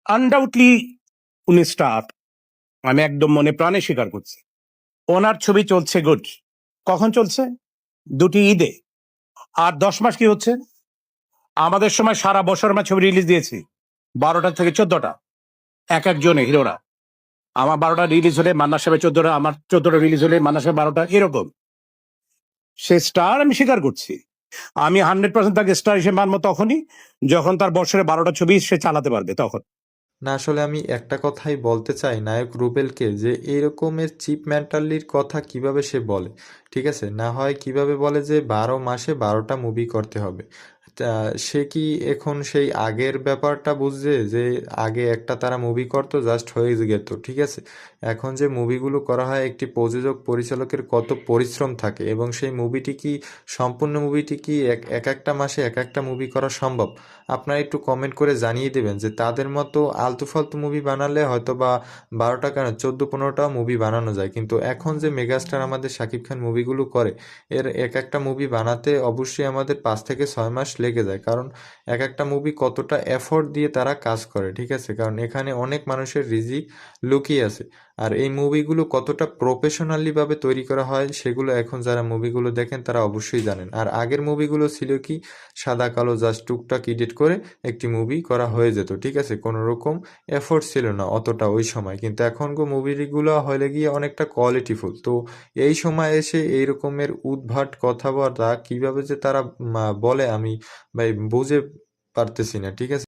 Undoubtedly উনি star, আমি একদম মনে প্রাণে স্বীকার করছি। ওনার ছবি চলছে গুড। কখন চলছে? দুটি ঈদে। আর 10 মাস কি হচ্ছে? আমাদের সময় সারা বছর আমরা ছবি রিলিজ দিয়েছি 12টা থেকে 14টা, এক একজনে হিরোরা। আমার 12টা রিলিজ হলে মান্না সাহেবের 14টা, আমার 14টা রিলিজ হলে মান্না সাহেব 12টা, এরকম। সে স্টার, আমি স্বীকার করছি। আমি 100% তাকে স্টার হিসেবে মানবো তখনই যখন তার বছরে 12টা ছবি সে চালাতে পারবে, তখন। না, আসলে আমি একটা কথাই বলতে চাই নায়ক রুবেলকে, যে এরকমের চিপ মেন্টালির কথা কিভাবে সে বলে। ঠিক আছে, না হয় কিভাবে বলে যে 12 মাসে 12টা মুভি করতে হবে। তা সে কি এখন সেই আগের ব্যাপারটা বুঝছে, যে আগে একটা তারা মুভি করতো জাস্ট হয়ে যেত, ঠিক আছে। এখন যে মুভিগুলো করা হয়, একটি প্রযোজক পরিচালকের কত পরিশ্রম থাকে, এবং সেই মুভিটি কি সম্পূর্ণ মুভিটি কি এক এক একটা মাসে এক একটা মুভি করা সম্ভব? আপনারা একটু কমেন্ট করে জানিয়ে দেবেন যে তাদের মতো আলতু ফালতু মুভি বানালে হয়তো বা 12টা কেন 14-15টাও মুভি বানানো যায়, কিন্তু এখন যে মেগাস্টার আমাদের শাকিব খান মুভিগুলো করে, এর এক একটা মুভি বানাতে অবশ্যই আমাদের 5 থেকে 6 মাস লেগে যায়। কারণ এক একটা মুভি কতটা এফোর্ট দিয়ে তারা কাজ করে, ঠিক আছে, কারণ এখানে অনেক মানুষের রিজিক লুকিয়ে আছে। আর এই মুভিগুলো কতটা প্রফেশনালি ভাবে তৈরি করা হয় সেগুলো এখন যারা মুভিগুলো দেখেন তারা অবশ্যই জানেন। আর আগের মুভিগুলো ছিল কি, সাদা কালো জাস্ট টুকটাক এডিট করে একটি মুভি করা হয়ে যেত, ঠিক আছে, কোনো রকম এফোর্ট ছিল না অতটা ওই সময়। কিন্তু এখনকার মুভিগুলো হলে গিয়ে অনেকটা কোয়ালিটিফুল। তো এই সময় এসে এই রকমের উদ্ভট কথাবার্তা কিভাবে যে তারা বলে, আমি ভাই বুঝে পারতেছি না, ঠিক আছে।